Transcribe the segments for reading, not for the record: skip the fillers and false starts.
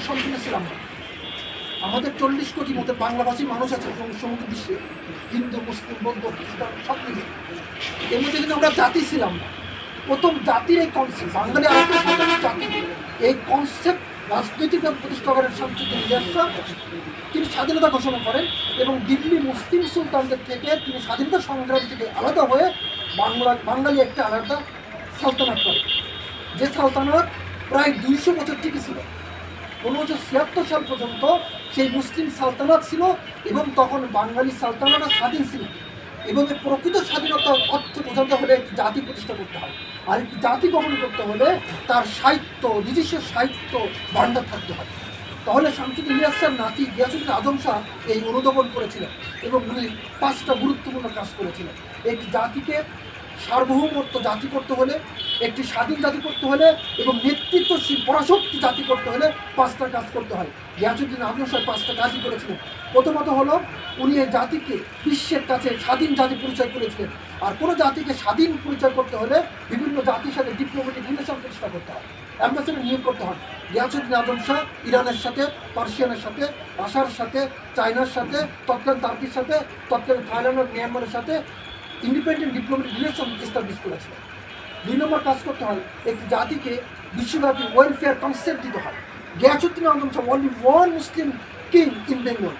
সম্পূর্ণ ছিলাম না। আমাদের 40 কোটির মধ্যে বাংলাভাষী মানুষ আছে সমগ্র বিশ্বে, হিন্দু, মুসলিম, বৌদ্ধ, খ্রিস্টান সব মিলিয়ে। এর মধ্যে কিন্তু আমরা জাতি ছিলাম না। প্রথম জাতির এই কনসেপ্ট, বাঙালি আরেকটা স্বাধীন জাতি, এই কনসেপ্ট রাজনৈতিকভাবে প্রতিষ্ঠা করেন শামসুদ্দিন ইলিয়াস শাহ। তিনি স্বাধীনতা ঘোষণা করেন এবং দিল্লি মুসলিম সুলতানদের থেকে তিনি স্বাধীনতা সংগ্রাম থেকে আলাদা হয়ে বাঙালি একটা আলাদা সালতানাত করে, যে সালতানাত প্রায় 200 বছর টিকে ছিল। 1976 সাল পর্যন্ত সেই মুসলিম সালতানাত ছিল এবং তখন বাঙালি সালতানাতটা স্বাধীন ছিল। এবং এই প্রকৃত স্বাধীনতার অর্থ বোঝাতে হলে একটি জাতি প্রতিষ্ঠা করতে হয়, আর একটি জাতি গঠন করতে হলে তার সাহিত্য, নিজস্ব সাহিত্য ভাণ্ডার থাকতে হয়। তাহলে শামসুদ্দিন ইলিয়াস শাহর নাতি গিয়াসউদ্দিন আজম শাহ এই অনুধাবন করেছিলেন এবং উনি 5টা গুরুত্বপূর্ণ কাজ করেছিলেন। একটি জাতিকে সার্বভৌমত্ব জাতি করতে হলে, একটি স্বাধীন জাতি করতে হলে এবং নেতৃত্বশীল পরাশক্তি জাতি করতে হলে 5টা কাজ করতে হয়। গিয়াসউদ্দিন আজম শাহ 5টা কাজই করেছিলেন। প্রথমত হলো উনি এই জাতিকে বিশ্বের কাছে স্বাধীন জাতি পরিচয় করেছিলেন। আর কোনো জাতিকে স্বাধীন পরিচয় করতে হলে বিভিন্ন জাতির সাথে ডিপ্লোম্যাটিক রিলেশন প্রতিষ্ঠা করতে হয়, অ্যাম্বাসেডর নিয়োগ করতে হয়। গিয়াসউদ্দিন আজম শাহ ইরানের সাথে, পার্সিয়ানের সাথে, রাশিয়ার সাথে, চায়নার সাথে, তৎকালীন টার্কির সাথে, তৎকালীন থাইল্যান্ড ও মিয়ানমারের সাথে ইন্ডিপেন্ডেন্ট ডিপ্লোম্যাটিক রিলেশন এস্টাবলিশ করেছিল। 2 নম্বর কাজ করতে হয়, একটি জাতিকে বিশ্বব্যাপী ওয়েলফেয়ার কনসেপ্ট দিতে হয়। Ghiyasuddin Azam Shah only one Muslim king in Bengal.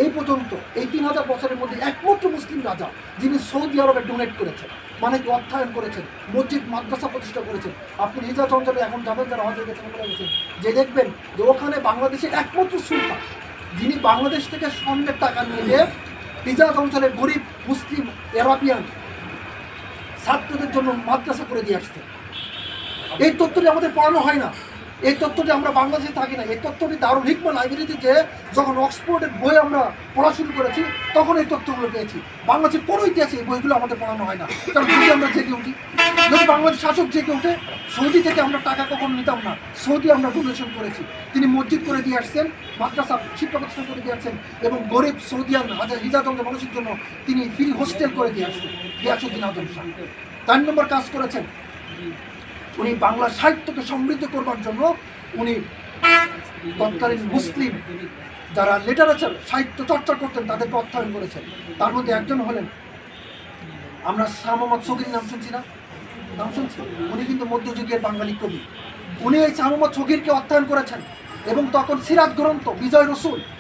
এই পর্যন্ত এই 3000 বছরের মধ্যে একমাত্র মুসলিম রাজা যিনি সৌদি আরবে ডোনেট করেছেন, মানে কি অর্থায়ন করেছেন, মসজিদ মাদ্রাসা প্রতিষ্ঠা করেছেন। আপনি হিজাজ অঞ্চলে এখন যাবেন, যারা হজে গেছেন বলে গেছেন, যে দেখবেন যে ওখানে বাংলাদেশের একমাত্র সুলতান যিনি বাংলাদেশ থেকে স্বর্ণের টাকা নিয়ে হিজাজ অঞ্চলের গরিব মুসলিম আরাবিয়ান ছাত্রদের জন্য মাদ্রাসা করে দিয়ে আসছে। এই তথ্যটি আমাদের পড়ানো হয় না, এই তথ্যটি আমরা বাংলাদেশে থাকি না। এই তথ্যটি দারুল হিকমা লাইব্রেরিতে যে যখন অক্সফোর্ডের বই আমরা পড়া শুরু করেছি তখন এই তথ্যগুলো পেয়েছি। বাংলাদেশের কোনো ইতিহাসে এই বইগুলো আমাদের পড়ানো হয় না, কারণ যদি আমরা জেগে উঠি, যদি বাংলাদেশ শাসক জেগে উঠে, সৌদি থেকে আমরা টাকা কখনো নিতাম না, সৌদি আমরা ডোনেশন করেছি। তিনি মসজিদ করে দিয়ে আসছেন, মাদ্রাসা শিক্ষা প্রতিষ্ঠান করে দিয়ে আসছেন এবং গরিব সৌদিয়ান হিজাজ অঞ্চলের মানুষের জন্য তিনি ফ্রি হোস্টেল করে দিয়ে আসছেন গিয়াসউদ্দিন আজম শাহ। 4 নম্বর কাজ করেছেন, উনি বাংলা সাহিত্যকে সমৃদ্ধ করবার জন্য উনি তৎকালীন মুসলিম যারা লিটারেচার সাহিত্য চর্চা করতেন তাদেরকে অর্থায়ন করেছেন। তার মধ্যে একজন হলেন, আমরা শাহ মোহাম্মদ শগির নাম শুনছি না, নাম শুনছি, উনি কিন্তু মধ্যযুগের বাঙালি কবি। উনি এই শাহ মোহাম্মদ শগিরকে অর্থায়ন করেছেন এবং তখন সিরাত গ্রন্থ, বিজয়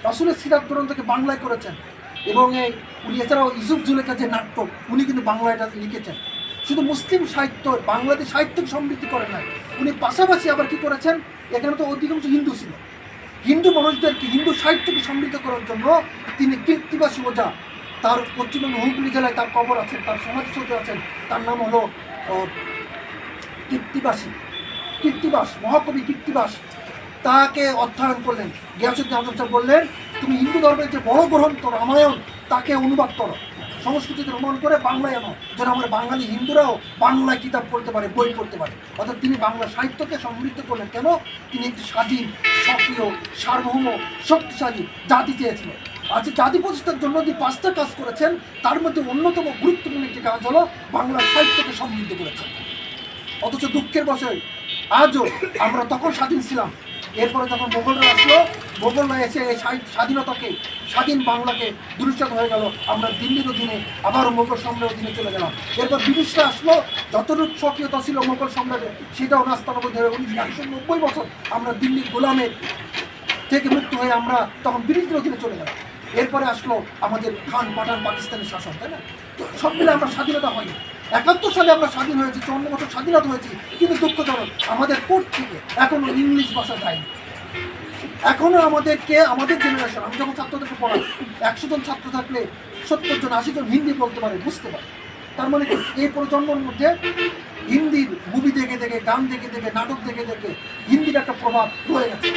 রসুলের সিরাত গ্রন্থকে বাংলায় করেছেন। এবং উনি এছাড়াও ইউসুফ জুলেখা যে নাটক, উনি কিন্তু বাংলায় এটা লিখেছেন। শুধু মুসলিম সাহিত্য, বাংলাদেশ সাহিত্যকে সমৃদ্ধি করেন নাই, উনি পাশাপাশি আবার কি করেছেন, এখানে তো অধিকাংশ হিন্দু ছিল, হিন্দু মানুষদেরকে হিন্দু সাহিত্যকে সমৃদ্ধ করার জন্য তিনি কীর্তিবাসী ওঝা, তার পশ্চিমবঙ্গ হুগলি জেলায় তার কবর আছেন, তার সমাধিসৌধ আছেন, তার নাম হলো কীর্তিবাস, মহাকবি কীর্তিবাস, তাকে অধ্যয়ন করলেন। গিয়াসউদ্দিন আজম শাহ বললেন, তুমি হিন্দু ধর্মের যে বড় গ্রন্থ রামায়ণ তাকে অনুবাদ করো, সংস্কৃতিতে রোমন করে বাংলায় আনো, যেন আমরা বাঙালি হিন্দুরাও বাংলায় কিতাব পড়তে পারে, বই পড়তে পারে। অর্থাৎ তিনি বাংলা সাহিত্যকে সমৃদ্ধ করলেন। কেন? তিনি একটি স্বাধীন, সক্রিয়, সার্বভৌম, শক্তিশালী জাতি চেয়েছিলেন। আজ জাতি প্রতিষ্ঠার জন্য যে 5টা কাজ করেছেন তার মধ্যে অন্যতম গুরুত্বপূর্ণ একটি কাজ হলো বাংলা সাহিত্যকে সমৃদ্ধ করেছেন। অথচ দুঃখের বছর আজও আমরা তখন স্বাধীন ছিলাম। এরপরে যখন মোগলরা আসলো, মোগলরা এসে এই স্বাধীনতাকে, স্বাধীন বাংলাকে দুরুচ্ছাদ হয়ে গেল, আমরা দিল্লির অধীনে আবারও মোগল সম্রাটের অধীনে চলে গেলাম। এরপর ব্রিটিশরা আসলো, যতটুকু সক্রিয়তা ছিল মোগল সম্রাটের সেটাও নাস্তানাবুদ হয়ে 190 বছর আমরা দিল্লির গোলামের থেকে মুক্ত হয়ে আমরা তখন ব্রিটিশদের অধীনে চলে গেলাম। এরপরে আসলো আমাদের খান পাঠান পাকিস্তানের শাসন, তাই না? তো সব মিলে আমরা স্বাধীনতা হয়নি। 71 সালে আমরা স্বাধীন হয়েছি, 54 বছর স্বাধীনতা হয়েছি, কিন্তু দুঃখজনক আমাদের কোর্ট থেকে এখনও ইংলিশ ভাষা যায়নি। এখনও আমাদেরকে, আমাদের জেনারেশন, আমি যখন ছাত্রদেরকে পড়াই, 100 জন ছাত্র থাকলে 70 জন 80 জন হিন্দি বলতে পারে, বুঝতে পারে। তার মানে এই প্রজন্মের মধ্যে হিন্দির মুভি দেখে দেখে, গান দেখে দেখে, নাটক দেখে দেখে হিন্দির একটা প্রভাব রয়ে গেছে।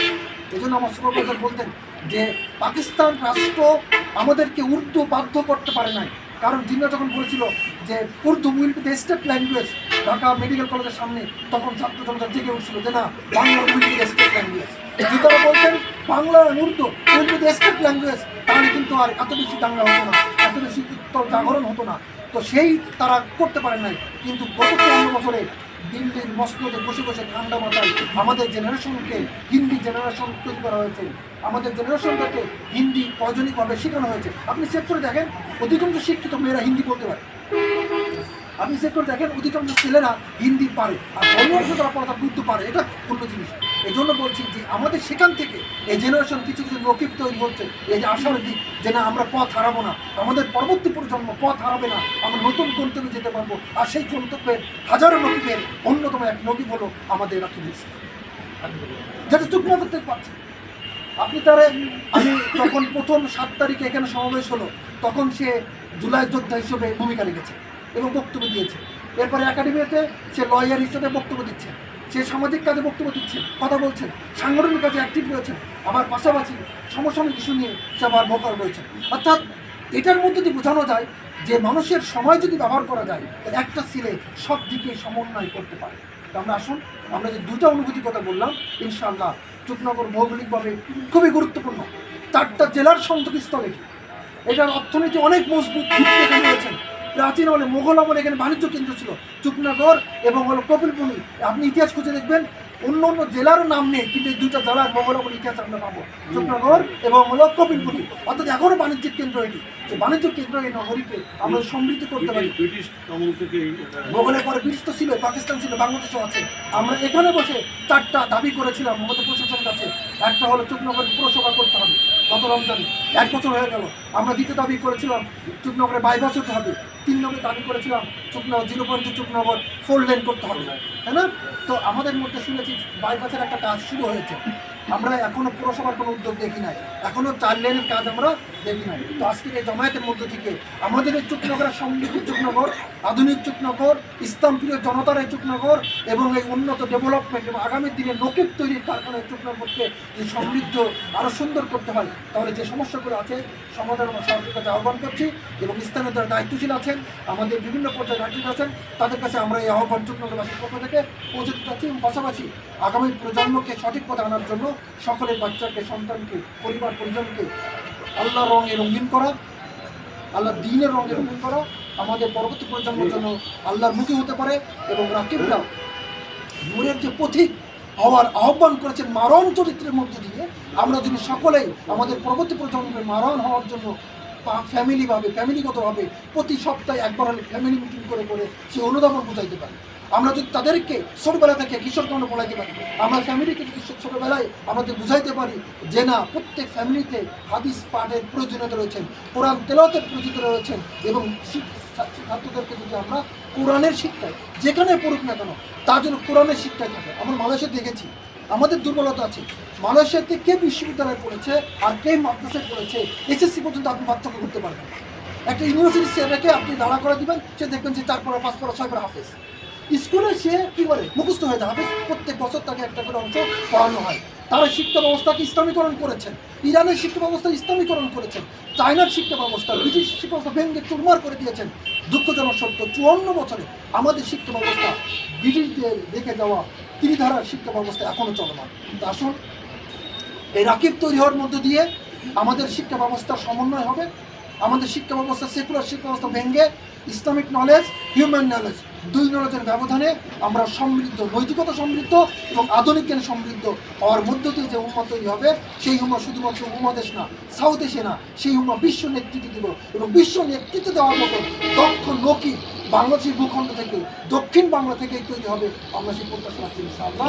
এই জন্য আমার সুপারভাইজার বলতেন যে পাকিস্তান রাষ্ট্র আমাদেরকে উর্দু বাধ্য করতে পারে নাই, কারণ জিন্না যখন বলেছিল যে Urdu will be the state language Dhaka medical কলেজের সামনে, তখন ছাত্র জনতা জেগে উঠছিল যে না, Bangla will be the state language. তারা বলতেন Bangla Urdu will be the state language, তাহলে কিন্তু আর এত বেশি দাঙ্গা হতো না, এত বেশি উত্তর জাগরণ হতো না। তো সেই তারা করতে পারে নাই। কিন্তু গত 54 বছরে দিল্লির মসনদে বসে বসে ঠান্ডা মাথায় আমাদের জেনারেশনকে হিন্দি জেনারেশন তৈরি করা হয়েছে, আমাদের জেনারেশনটাকে হিন্দি প্রয়োজনীয়ভাবে শেখানো হয়েছে। আপনি চেক করে দেখেন অধিকাংশ শিক্ষিত মেয়েরা হিন্দি বলতে পারে, আপনি চেক করে দেখেন অধিকাংশ ছেলেরা হিন্দি পারে, আর অন্য তারা পড়া গুরুত্ব পারে, এটা অন্য জিনিস। এই জন্য বলছি যে আমাদের সেখান থেকে এই জেনারেশন কিছু কিছু নকিব তৈরি হচ্ছে, এই যে আশার দিক যে না আমরা পথ হারাবো না, আমাদের পরবর্তী প্রজন্ম পথ হারাবে না, আমরা নতুন গন্তব্যে যেতে পারবো। আর সেই গন্তব্যের হাজারো নকিবের অন্যতম এক নকিব হলো আমাদের রাকিবুল ইসলাম, যেটা চুক্তি করতে পারছে। আপনি তারে, আমি যখন প্রথম 7 তারিখে এখানে সমাবেশ হলো তখন সে জুলাই যোদ্ধা হিসেবে ভূমিকা রেখেছে এবং বক্তব্য দিয়েছে। এরপরে একাডেমিতে সে লয়ার হিসেবে বক্তব্য দিচ্ছেন, সে সামাজিক কাজে বক্তব্য দিচ্ছেন, কথা বলছেন, সাংগঠনিক কাজে অ্যাক্টিভ রয়েছেন, আবার পাশাপাশি সমসাময়িক ইস্যু নিয়ে সে আবার ভোকাল রয়েছেন। অর্থাৎ এটার মধ্যে দিয়ে বোঝানো যায় যে মানুষের সময় যদি ব্যবহার করা যায় তাহলে একটা ছেলে সব দিকে সমন্বয় করতে পারে। তো আমরা আসুন, আমরা যে দুটা অনুভূতির কথা বললাম, ইনশাআল্লাহ চুকনগর ভৌগোলিকভাবে খুবই গুরুত্বপূর্ণ, 4টা জেলার সংযোগস্থল এটি। এটার অর্থনীতি অনেক মজবুত ভিত্তি এখানে রয়েছেন। প্রাচীন আমলে মোগল আমলে এখানে বাণিজ্য কেন্দ্র ছিল চুকনগর এবং হলো কপিলপুরি। আপনি ইতিহাস খুঁজে দেখবেন অন্য অন্য জেলারও নাম নেই, কিন্তু এই 2টা জেলার মোগল আমল ইতিহাস আমরা পাবো, চুকনগর এবং হলো কপিলপুরি। অর্থাৎ এখনও বাণিজ্যিক কেন্দ্র এটি, যে বাণিজ্যিক কেন্দ্র এই নগরীকে আমরা সমৃদ্ধ করতে পারি। মোগলের পরে ব্রিটিশ তো ছিল, পাকিস্তান ছিল, বাংলাদেশও আছে। আমরা এখানে বসে 4টা দাবি করেছিলাম আমাদের প্রশাসনের কাছে। একটা হলো চুকনগর পুরসভা করতে হবে, গত রমজানে 1 বছর হয়ে গেল। আমরা দ্বিতীয় দাবি করেছিলাম চুকনগরে বাইপাস হতে হবে। 3 নম্বরে দাবি করেছিলাম চুকনগর 0.2 চুকনগর 4 লেন করতে হবে, তাই না? তো আমাদের মধ্যে শুনেছি বাইপাসের একটা কাজ শুরু হয়েছে, আমরা এখনো পুরসভার কোনো উদ্যোগ দেখি নাই, এখনো 4 লেনের কাজ আমরা দেখি নাই। তো আজকের এই জমায়েতের মধ্য থেকে আমাদের এই চুকনগরের সমৃদ্ধ চুকনগর, আধুনিক চুকনগর, ইসলামপ্রিয় জনতার এই চুকনগর এবং এই উন্নত ডেভেলপমেন্ট এবং আগামী দিনে নকিব তৈরির কারখানায় চুকনগরকে এই সমৃদ্ধ আরও সুন্দর করতে হয়। তাহলে যে সমস্যাগুলো আছে সমাধান আমরা সরকারের কাছে আহ্বান করছি এবং স্থানীয় যারা দায়িত্বশীল আছেন, আমাদের বিভিন্ন পর্যায়ে দায়িত্বশীল আছেন, তাদের কাছে আমরা এই আহ্বান চুকনগরবাসীর পক্ষ থেকে পৌঁছে দিতে চাচ্ছি। এবং পাশাপাশি আগামী প্রজন্মকে সঠিক পথে আনার জন্য সকলের বাচ্চাকে, সন্তানকে, পরিবার পরিজনকে আল্লাহর রঙে রঙিন করা, আল্লাহর দ্বীনের রঙে রঙিন করা, আমাদের পরবর্তী প্রজন্মের জন্য আল্লাহর মুখী হতে পারে। এবং রাকিবরা নূরের যে পথিক হওয়ার আহ্বান করেছেন মারণ চরিত্রের মধ্যে দিয়ে, আমরা যদি সকলেই আমাদের পরবর্তী প্রজন্মের মারণ হওয়ার জন্য ফ্যামিলিগতভাবে প্রতি সপ্তাহে একবার হলে ফ্যামিলি মিটিং করে করে সে অনুধাবন বোঝাইতে পারি। আমরা যদি তাদেরকে ছোটবেলা থেকে কিশোরগঞ্জ পড়াইতে পারি, আমরা ফ্যামিলিকে ছোটবেলায় আমাদের বুঝাইতে পারি যে না প্রত্যেক ফ্যামিলিতে হাদিস পাঠের প্রয়োজনীয়তা রয়েছেন, কোরআন তেলাওয়াতের প্রয়োজনীয়তা রয়েছেন, এবং ছাত্রদেরকে যদি আমরা কোরআনের শিক্ষায় যেখানে পড়ুক না কেন তার জন্য কোরআনের শিক্ষায় থাকে। আমরা মালয়েশিয়া দেখেছি আমাদের দুর্বলতা আছে, মালয়েশিয়াতে কে বিশ্ববিদ্যালয়ে পড়েছে আর কে মাদ্রাসায় পড়েছে এসএসসি পর্যন্ত আপনি পার্থক্য করতে পারবেন। একটা ইউনিভার্সিটি ছেলেকে আপনি দাঁড়া করে দিবেন, সে দেখবেন যে 4 পড়া 5 পড়া 6 পড়া হাফেজ। স্কুলে সে কী করে মুখস্থ হয়ে যায় হাফেজ, প্রত্যেক বছর তাকে একটা করে অংশ পড়ানো হয়। তারা শিক্ষা ব্যবস্থাকে ইসলামীকরণ করেছেন, ইরানের শিক্ষা ব্যবস্থা ইসলামীকরণ করেছেন, চায়নার শিক্ষা ব্যবস্থা, ব্রিটিশ শিক্ষা ব্যবস্থা ভেঙে চুরমার করে দিয়েছেন। দুঃখজনক সত্য 54 বছরে আমাদের শিক্ষা ব্যবস্থা ব্রিটিশদের রেখে যাওয়া ত্রিধারার শিক্ষা ব্যবস্থা এখনও চলমান। আসুন এই রাকিব তৈরি হওয়ার মধ্য দিয়ে আমাদের শিক্ষা ব্যবস্থার সমন্বয় হবে, আমাদের শিক্ষা ব্যবস্থা সেকুলার শিক্ষা ব্যবস্থা ভেঙে ইসলামিক নলেজ, হিউম্যান নলেজ, 2 নলেজের ব্যবধানে আমরা সমৃদ্ধ, নৈতিকতা সমৃদ্ধ এবং আধুনিক জ্ঞান সমৃদ্ধ হওয়ার মধ্য দিয়ে যে উম্মা তৈরি হবে, সেই উম্মা শুধুমাত্র উপমহাদেশ না, সাউথ এশিয়া না, সেই উম্মা বিশ্ব নেতৃত্ব দেব। এবং বিশ্ব নেতৃত্ব দেওয়ার মতো দক্ষ নকিব বাংলাদেশের ভূখণ্ড থেকে, দক্ষিণ বাংলা থেকে তৈরি হবে। আমরা সেই প্রত্যাশা রাখছি ইনশাআল্লাহ।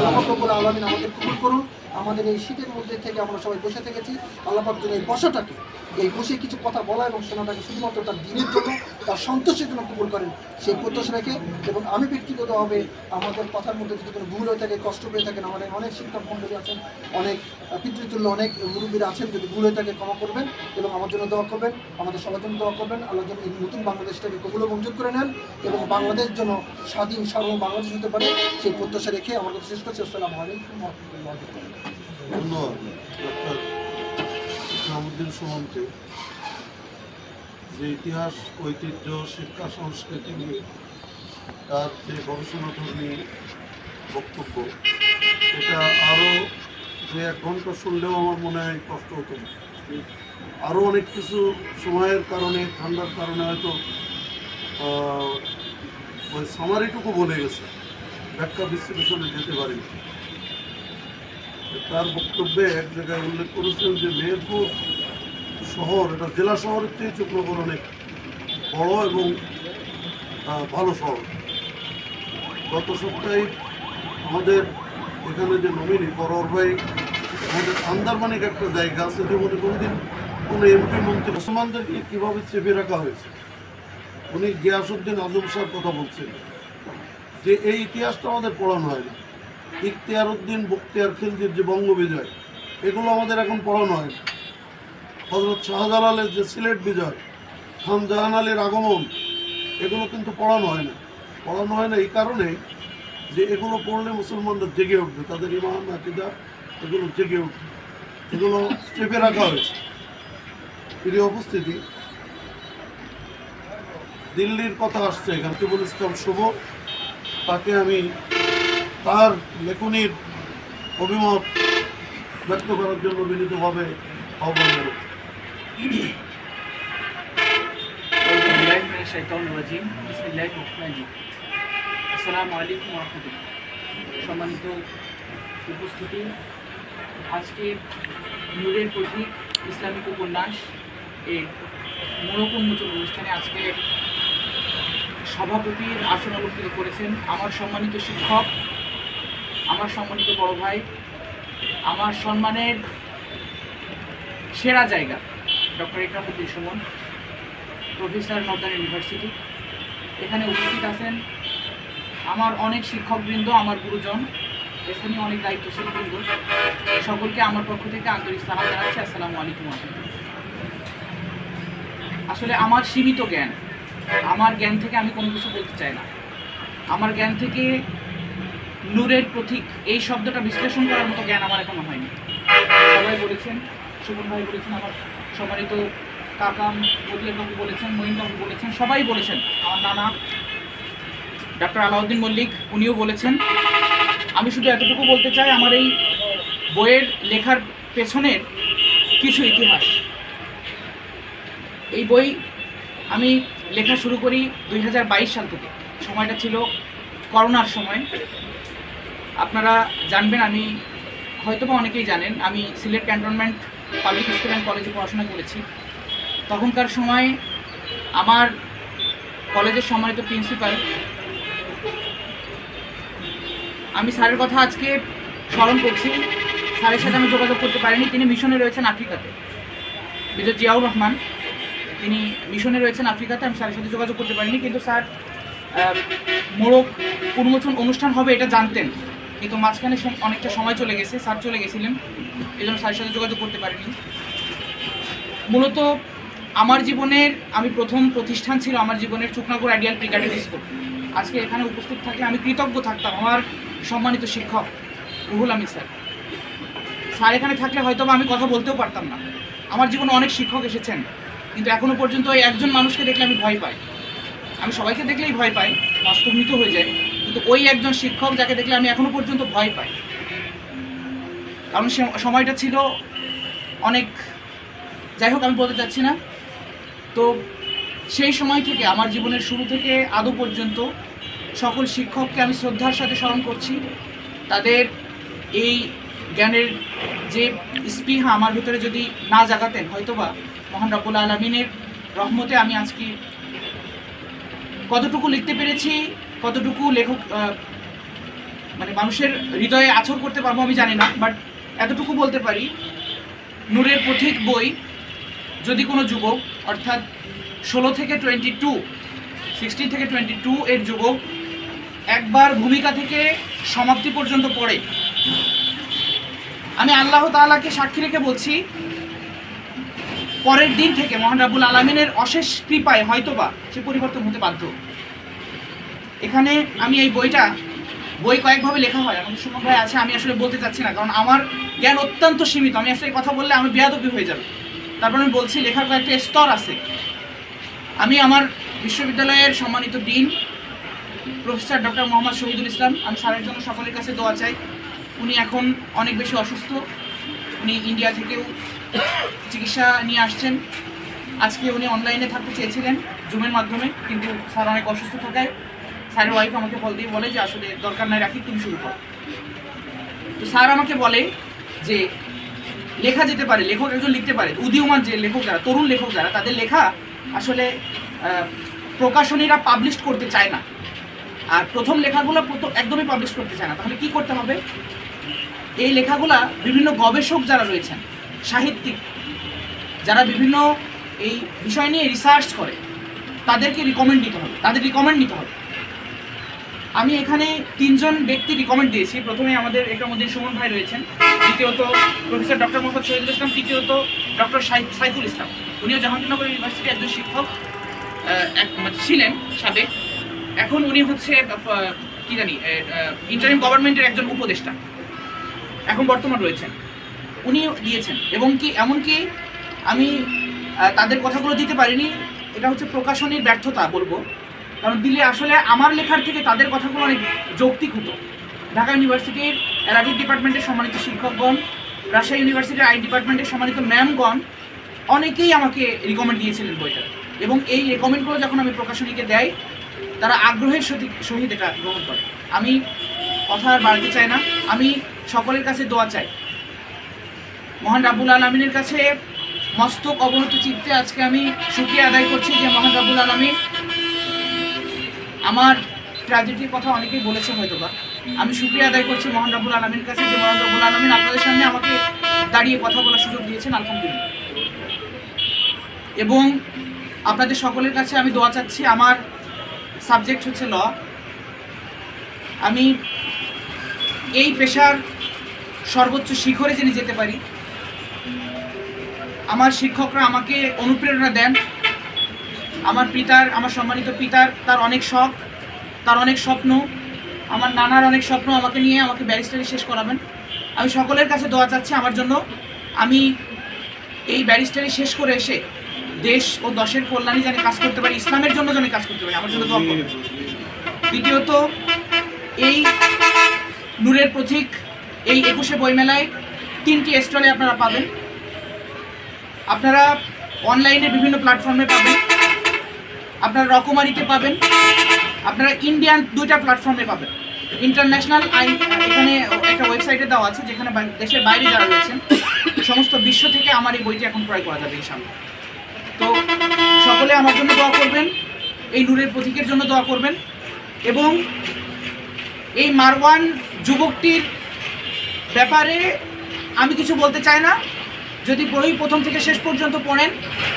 আল্লাহ রাব্বুল আলামিন আমাদের কবুল করুন। আমাদের এই শীতের মধ্যে থেকে আমরা সবাই বসে থেকেছি, আল্লাহ পাক যেন এই বসাটাকে, এই বসে কিছু কথা বলা এবং শোনাটাকে শুধুমাত্র তার দিনের জন্য, তার সন্তোষের জন্য কবুল করেন, সেই প্রত্যাশা রেখে। এবং আমি ব্যক্তিগতভাবে আমাদের কথার মধ্যে যদি কোনো ভুল হয়ে থাকে, কষ্ট পেয়ে থাকেন, আমাদের অনেক শিক্ষক মণ্ডলী আছেন, অনেক পিতৃতুল্য অনেক মুরব্বীরা আছেন, যদি ভুল হয়ে থাকে ক্ষমা করবেন এবং আমার জন্য দোয়া করবেন, আমাদের সবার জন্য দোয়া করবেন। আল্লাহ যেন এই নতুন বাংলাদেশটাকে কবুল ও মঞ্জুর করে নেন এবং বাংলাদেশ যেন স্বাধীন সার্বভৌম বাংলাদেশ হতে পারে, সেই প্রত্যাশা রেখে আমার কাছে শেষ করছি। আসসালামু আলাইকুম ওয়া রাহমাতুল্লাহি ওয়া বারাকাতুহু। ধন্যবাদ ডক্টর ইসলামউদ্দিন সুমনকে, যে ইতিহাস, ঐতিহ্য, শিক্ষা, সংস্কৃতি নিয়ে তার যে গবেষণাধর্মী বক্তব্য, এটা আরও 1 ঘন্টা শুনলেও আমার মনে হয় কষ্ট হতো না। আরও অনেক কিছু সময়ের কারণে, ঠান্ডার কারণে হয়তো ওই সামারিটুকু বলে গেছে, ব্যাখ্যা বিশ্লেষণে যেতে পারি। তার বক্তব্যে এক জায়গায় উল্লেখ করেছেন যে মেহেরপুর শহর এটা জেলা শহরের চেয়ে চক্রগড় অনেক বড় এবং ভালো শহর। গত সপ্তাহে আমাদের এখানে যে নমিনি পরোয়ার ভাই আমাদের আন্দারমানিক একটা জায়গা আছে যেমন কোনোদিন কোনো এমপি মন্ত্রী মুসলমানদেরকে কীভাবে চেপে রাখা হয়েছে। উনি গিয়াসউদ্দিন আজম স্যার কথা বলছেন যে এই ইতিহাসটা আমাদের পড়ানো হয় না। ইখতিয়ার উদ্দিন বখতিয়ার খিলজির যে বঙ্গবিজয় এগুলো আমাদের এখন পড়ানো হয় না। হযরত শাহজালালের যে সিলেট বিজয়, খান জাহান আলীর আগমন, এগুলো কিন্তু পড়ানো হয় না। পড়ানো হয় না এই কারণে যে এগুলো পড়লে মুসলমানরা জেগে উঠবে, তাদের ইমান আকীদা এগুলো জেগে উঠবে, এগুলো চেপে রাখা হয়েছে। প্রিয় উপস্থিতি, দিল্লির কথা আসছে এখান থেকে ইসলাম শুভ, তাকে আমি তার লেখনীর অভিমত ব্যক্ত করার জন্য বিনীতভাবে আহ্বান জানাচ্ছি। আসসালামু আলাইকুম ওয়া রাহমাতুল্লাহ। সম্মানিত উপস্থিতি, আজকে নূরের প্রতীক ইসলামিক উপন্যাস এর মোড়ক উন্মোচন অনুষ্ঠানে আজকে সভাপতির আসন অলঙ্কৃত করেছেন আমার সম্মানিত শিক্ষক, আমার সম্মানিত বড় ভাই, আমার সম্মানের সেরা জায়গা doctor Ikramuddin Suman, professor Northern University. এখানে উপস্থিত আছেন আমার অনেক শিক্ষকবৃন্দ, আমার গুরুজন, স্থানীয় অনেক দায়িত্বশীল বৃন্দ, সকলকে আমার পক্ষ থেকে আন্তরিক সালাম জানাচ্ছি। আসসালামু আলাইকুম ওয়া রাহমাতুল্লাহ। আসলে আমার সীমিত জ্ঞান, আমার জ্ঞান থেকে আমি কোনো কিছু বলতে চাই না। আমার জ্ঞান থেকে নূরের প্রতীক এই শব্দটা বিশ্লেষণ করার মতো জ্ঞান আমার এখনো হয়নি। সবাই বলেছেন, সুমন ভাই বলেছেন, আমার সম্মানিত কাকাম বদিয়াবাবু বলেছেন, মহিনবাবু বলেছেন, সবাই বলেছেন, আমার নানা ডক্টর আলাউদ্দিন মল্লিক উনিও বলেছেন। আমি শুধু এতটুকু বলতে চাই, আমার এই বইয়ের লেখার পেছনের কিছু ইতিহাস। এই বই আমি লেখা শুরু করি 2022 সাল থেকে। সময়টা ছিল করোনার সময়। আপনারা জানবেন, আমি হয়তোবা অনেকেই জানেন, আমি Sylhet cantonment public school and কলেজে পড়াশোনা করেছি। তখনকার সময় আমার কলেজের সম্মানিত প্রিন্সিপাল, আমি স্যারের কথা আজকে স্মরণ করছি, স্যারের সাথে আমি যোগাযোগ করতে পারিনি। তিনি মিশনে রয়েছেন আফ্রিকাতে, মেজর জিয়াউর রহমান, তিনি মিশনে রয়েছেন আফ্রিকাতে। আমি স্যারের সাথে যোগাযোগ করতে পারিনি, কিন্তু স্যার মোড়ক উন্মোচন অনুষ্ঠান হবে এটা জানতেন, কিন্তু মাঝখানে অনেকটা সময় চলে গেছে, স্যার চলে গেছিলেন, এই জন্য স্যারের সাথে যোগাযোগ করতে পারিনি। মূলত আমার জীবনের প্রথম প্রতিষ্ঠান ছিল আমার জীবনের চুকনাগড় আইডিয়াল প্রি ক্যাডেট স্কুল। আজকে এখানে উপস্থিত থাকলে আমি কৃতজ্ঞ থাকতাম আমার সম্মানিত শিক্ষক রুহুল আমিন স্যার। স্যার এখানে থাকলে হয়তো আমি কথা বলতেও পারতাম না। আমার জীবনে অনেক শিক্ষক এসেছেন, কিন্তু এখনও পর্যন্ত ওই একজন মানুষকে দেখলে আমি ভয় পাই। আমি সবাইকে দেখলেই ভয় পাই, বাস্তবনিত হয়ে যায়, কিন্তু ওই একজন শিক্ষক যাকে দেখলে আমি এখনও পর্যন্ত ভয় পাই। কারণ সে সময়টা ছিল অনেক, যাই হোক আমি বলতে চাচ্ছি না। তো সেই সময় থেকে আমার জীবনের শুরু থেকে আদৌ পর্যন্ত সকল শিক্ষককে আমি শ্রদ্ধার সাথে স্মরণ করছি। তাদের এই জ্ঞানের যে স্পৃহা আমার ভিতরে যদি না জাগাতেন, হয়তোবা মহান রব্বুল আলামিনের রহমতে আমি আজকে কতটুকু লিখতে পেরেছি, কতটুকু লেখক মানে মানুষের হৃদয়ে আছর করতে পারবো আমি জানি না, বাট এতটুকু বলতে পারি, নূরের পথিক বই যদি কোনো যুবক, অর্থাৎ 16 থেকে 22 এর যুবক একবার ভূমিকা থেকে সমাপ্তি পর্যন্ত পড়ে, আমি আল্লাহ তাআলাকে সাক্ষী রেখে বলছি, পরের দিন থেকে মহান রাব্বুল আলামিনের অশেষ কৃপায় হয়তোবা সে পরিবর্তন হতে বাধ্য। এখানে আমি এই বই কয়েকভাবে লেখা হয়, আমাদের সুমন ভাই আছে, আমি আসলে বলতে চাচ্ছি না, কারণ আমার জ্ঞান অত্যন্ত সীমিত। আমি আসলে কথা বললে আমি বেয়াদবি হয়ে যাবে, তারপর আমি বলছি লেখার কয়েকটা স্তর আছে। আমি আমার বিশ্ববিদ্যালয়ের সম্মানিত dean professor doctor Mohammad Shahidul Islam, আমি স্যারের জন্য সকলের কাছে দোয়া চাই। উনি এখন অনেক বেশি অসুস্থ, উনি ইন্ডিয়া থেকেও চিকিৎসা নিয়ে আসছেন। আজকে উনি অনলাইনে থাকতে চেয়েছিলেন জুমের মাধ্যমে, কিন্তু স্যার অনেক অসুস্থ থাকায় স্যারের ওয়াইফ আমাকে কল দিয়ে বলে যে আসলে দরকার নাই রাখি, তুমি শুরু করো। তো স্যার আমাকে বলে যে লেখা যেতে পারে, লেখক একজন লিখতে পারে, উদীয়মান যে লেখক যারা, তরুণ লেখক যারা, তাদের লেখা আসলে প্রকাশনীরা পাবলিশ করতে চায় না, আর প্রথম লেখাগুলো একদমই পাবলিশ করতে চায় না। তাহলে কি করতে হবে? এই লেখাগুলা বিভিন্ন গবেষক যারা রয়েছেন, সাহিত্যিক যারা বিভিন্ন এই বিষয় নিয়ে রিসার্চ করে, তাদেরকে রিকমেন্ড দিতে হবে, তাদের রিকমেন্ড নিতে হবে। আমি এখানে 3 জন ব্যক্তি রিকমেন্ড দিয়েছি। প্রথমে আমাদের একরামুদ্দিন সুমন ভাই রয়েছেন, দ্বিতীয়ত প্রফেসর ডক্টর মোহাম্মদ শহীদুল ইসলাম, তৃতীয়ত ডক্টর সাইফুল ইসলাম। উনিও জাহাঙ্গীরনগর ইউনিভার্সিটির একজন শিক্ষক ছিলেন সাবেক, এখন উনি হচ্ছে কি জানি ইন্টারিম গভর্নমেন্টের একজন উপদেষ্টা এখন বর্তমান রয়েছেন। উনি দিয়েছেন, এবং কি এমনকি আমি তাদের কথাগুলো দিতে পারিনি, এটা হচ্ছে প্রকাশনীর ব্যর্থতা বলবো, কারণ দিলে আসলে আমার লেখার থেকে তাদের কথাগুলো অনেক যৌক্তিক হতো। ঢাকা ইউনিভার্সিটির অ্যারাবিক ডিপার্টমেন্টের সম্মানিত শিক্ষকগণ, রাজশাহী ইউনিভার্সিটির আইন ডিপার্টমেন্টের সম্মানিত ম্যামগণ অনেকেই আমাকে রিকমেন্ড দিয়েছিলেন বইটা, এবং এই রেকমেন্ডগুলো যখন আমি প্রকাশনীকে দেয়, তারা আগ্রহের সহিত এটা গ্রহণ করে। আমি কথা আর বাড়াতে চাই না, আমি সকলের কাছে দোয়া চাই। মহান রাব্বুল আলামিনের কাছে মস্তক অবনত চিত্তে আজকে আমি শুকরিয়া আদায় করছি যে মহান রাব্বুল আলামিন আমার ট্র্যাজেডির কথা অনেকেই বলেছে হয়তোবা, আমি শুকরিয়া আদায় করছি মহান রাব্বুল আলামিনের কাছে যে মহান রাব্বুল আলামিন আপনাদের সামনে আমাকে দাঁড়িয়ে কথা বলার সুযোগ দিয়েছেন, আলহামদুলিল্লাহ। এবং আপনাদের সকলের কাছে আমি দোয়া চাচ্ছি। আমার সাবজেক্ট হচ্ছে ল। আমি এই পেশার সর্বোচ্চ শিখরে যেন যেতে পারি। আমার শিক্ষকরা আমাকে অনুপ্রেরণা দেন। আমার সম্মানিত পিতার তার অনেক শখ, তার অনেক স্বপ্ন, আমার নানার অনেক স্বপ্ন আমাকে নিয়ে আমাকে ব্যারিস্টারি শেষ করাবেন। আমি সকলের কাছে দোয়া চাচ্ছি আমার জন্য, আমি এই ব্যারিস্টারি শেষ করে এসে দেশ ও দশের কল্যাণে যেন কাজ করতে পারি, ইসলামের জন্য যেন কাজ করতে পারি, আমার জন্য দোয়া করবেন। দ্বিতীয়ত, এই নূরের প্রতীক এই 21শে বইমেলায় 3টি স্টলে আপনারা পাবেন। আপনারা অনলাইনে বিভিন্ন প্ল্যাটফর্মে পাবেন, আপনারা রকমারিতে পাবেন, আপনারা ইন্ডিয়ান 2টা প্ল্যাটফর্মে পাবেন। ইন্টারন্যাশনাল এখানে একটা ওয়েবসাইটে দেওয়া আছে, যেখানে দেশের বাইরে যারা রয়েছেন সমস্ত বিশ্ব থেকে আমার এই বইটি এখন ক্রয় করা যাবে ইনশাআল্লাহ। তো সকলে আমার জন্য দোয়া করবেন, এই নূরের প্রতীকের জন্য দোয়া করবেন, এবং এই মারওয়ান যুবকটির ব্যাপারে আমি কিছু বলতে চাই না। যদি বই প্রথম থেকে শেষ পর্যন্ত পড়েন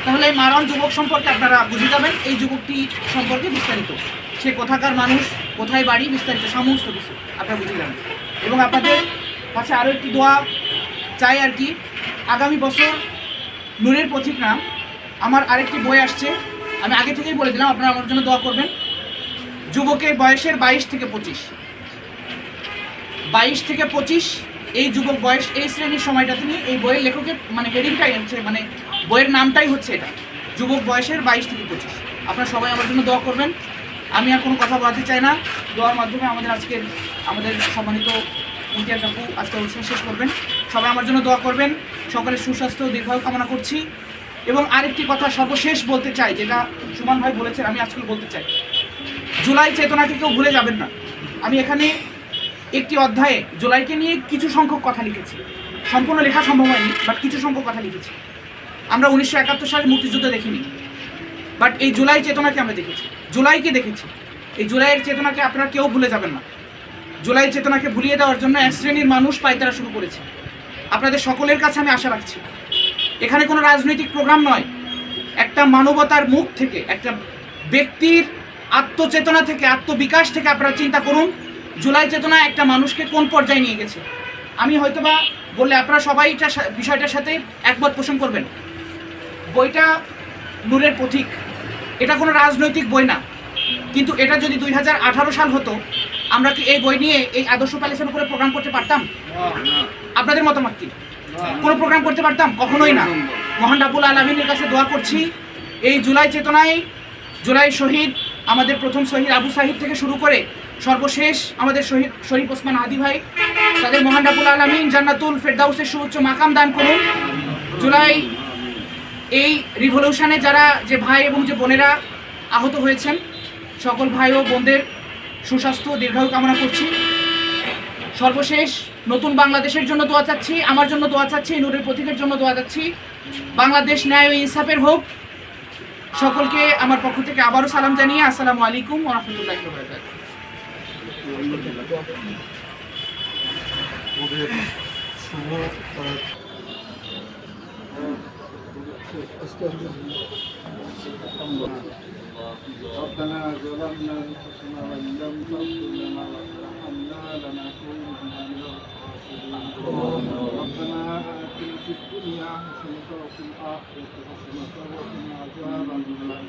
তাহলে এই মারওয়ান যুবক সম্পর্কে আপনারা বুঝে যাবেন, এই যুবকটি সম্পর্কে বিস্তারিত, সে কোথাকার মানুষ, কোথায় বাড়ি, বিস্তারিত সমস্ত কিছু আপনারা বুঝে যাবেন। এবং আপনাদের কাছে আরও একটি দোয়া চাই আর কি, আগামী বছর নূরের পথিক নাম আমার আরেকটি বই আসছে, আমি আগে থেকেই বলে দিলাম, আপনারা আমার জন্য দোয়া করবেন। যুবকের বয়সের 22 থেকে 25 এই যুবক বয়স, এই শ্রেণীর সময়টাতে নিয়ে এই বইয়ের লেখকের হেডিংটাই হচ্ছে, বইয়ের নামটাই হচ্ছে এটা, যুবক বয়সের 22 থেকে 25। আপনারা সবাই আমার জন্য দোয়া করবেন। আমি আর কোনো কথা বলতে চাই না, দোয়ার মাধ্যমে আমাদের সম্মানিত ইমতিয়াজ আপু আজকে অনুষ্ঠান শেষ করবেন। সবাই আমার জন্য দোয়া করবেন, সকলের সুস্বাস্থ্য ও দীর্ঘায়ু কামনা করছি। এবং আরেকটি কথা সর্বশেষ বলতে চাই, যেটা সুমন ভাই বলেছেন, আমি আজকে বলতে চাই, জুলাই চেতনাকে কেউ ভুলে যাবেন না। আমি এখানে একটি অধ্যায়ে জুলাইকে নিয়ে কিছু সংখ্যক কথা লিখেছি, সম্পূর্ণ লেখা সম্ভব হয়নি, বাট কিছু সংখ্যক কথা লিখেছি। আমরা 1971 সালে মুক্তিযুদ্ধ দেখিনি, বাট এই জুলাই চেতনাকে আমরা দেখেছি, জুলাইকে দেখেছি। এই জুলাইয়ের চেতনাকে আপনারা কেউ ভুলে যাবেন না। জুলাই চেতনাকে ভুলিয়ে দেওয়ার জন্য এক শ্রেণীর মানুষ পায়তারা শুরু করেছে। আপনাদের সকলের কাছে আমি আশা রাখছি, এখানে কোনো রাজনৈতিক প্রোগ্রাম নয়, একটা মানবতার মুখ থেকে, একটা ব্যক্তির আত্মচেতনা থেকে, আত্মবিকাশ থেকে আপনারা চিন্তা করুন জুলাই চেতনা একটা মানুষকে কোন পর্যায়ে নিয়ে গেছে। আমি হয়তোবা বললে আপনারা সবাই এটা বিষয়টার সাথে একমত পোষণ করবেন। বইটা নূরের পথিক, এটা কোনো রাজনৈতিক বই না, কিন্তু এটা যদি 2018 সাল হতো, আমরা কি এই বই নিয়ে এই আদর্শ প্যালেসের উপরে প্রোগ্রাম করতে পারতাম? আপনাদের মতামত কি? কোনো প্রোগ্রাম করতে পারতাম? কখনোই না। মহান রাব্বুল আলামিনের কাছে দোয়া করছি, এই জুলাই চেতনায়, জুলাই শহীদ, আমাদের প্রথম শহীদ আবু সাহিদ থেকে শুরু করে সর্বশেষ আমাদের শহীদ শরীফ ওসমান হাদি ভাই, তাদের মহান রাব্বুল আলামিন জান্নাতুল ফেরদাউসের সুউচ্চ মাকাম দান করুন। জুলাই এই রিভলিউশনে যারা যে ভাই এবং যে বোনেরা আহত হয়েছেন, সকল ভাই ও বোনদের সুস্বাস্থ্য ও দীর্ঘায়ু কামনা করছি। সর্বশেষ নতুন বাংলাদেশের জন্য দোয়া চাচ্ছি, আমার জন্য দোয়া চাচ্ছি, নূরের প্রতীকের জন্য দোয়া চাচ্ছি। বাংলাদেশ ন্যায় ও ইনসাফের হোক। সকলকে আমার পক্ষ থেকে আবারও সালাম জানিয়ে আসসালামু আলাইকুম ওয়া রাহমাতুল্লাহি ওয়া বারাকাতুহু। ওদের শুভ ربنا ظلمنا انفسنا وان لم تغفر لنا وترحمنا لنكونن من الخاسرين ربنا آتنا في الدنيا حسنة وفي الآخرة حسنة وقنا عذاب النار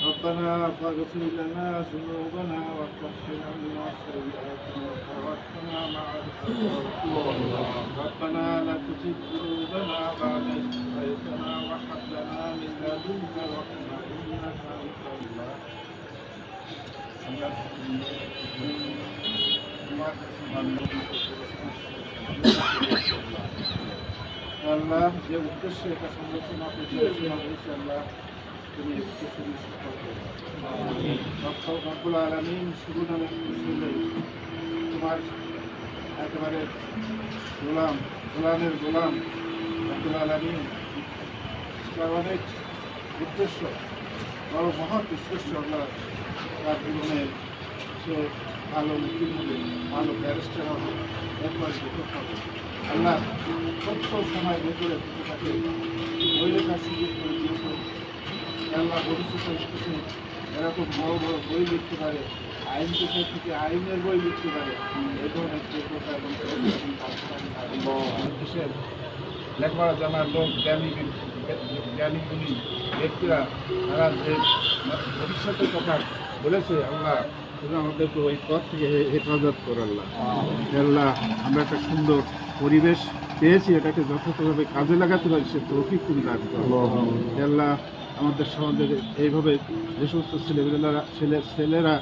ربنا فاغفر لنا ذنوبنا وكفر عنا سيئاتنا وتوفنا مع الأبرار ربنا لا تزغ قلوبنا بعد إذ هديتنا وهب لنا من لدنك رحمة إنك أنت الوهاب আল্লাহ যে উদ্দেশ্যে এটা সংরচনা করেছে আল্লাহ তুমি উদ্দেশ্য রব্বুল আলামিন শুরু নামে তোমার একেবারে গোলামের গোলাম রব্বুল আলামিন তার অনেক উদ্দেশ্য বড় মহৎ উদ্দেশ্য আল্লাহ তার জীবনে সে ভালো উকিল হবে, ভালো ব্যারিস্টার হবে, একবার লেখক হবে। আল্লাহ ছোট্ট সময় ভেতরে তাকে বই লেখার সুযোগ করে দিয়েছে। আল্লাহ ভবিষ্যতে কিছু এরকম বড় বড় বই লিখতে পারে, আইন বিষয় থেকে আইনের বই লিখতে পারে, এই ধরনের যোগ্যতা এবং দেশের লেখাপড়া জানার লোক জ্ঞানী গুণী ব্যক্তিরা তারা যে ভবিষ্যতের কথা বলেছে আল্লাহ তুমি আমাদেরকে ওই পথ থেকে হেফাজত কর আল্লাহ। আল্লাহ আমরা একটা সুন্দর পরিবেশ পেয়েছি, এটাকে যথাযথভাবে কাজে লাগাতে পারি সে তৌফিক তুমি দান করো আল্লাহ। আমাদের সমাজে এইভাবে যে সমস্ত ছেলেরা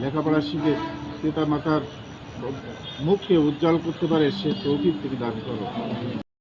লেখাপড়া শিখে পিতা মাতার মুখকে উজ্জ্বল করতে পারে সে তৌফিক তুমি দান করো।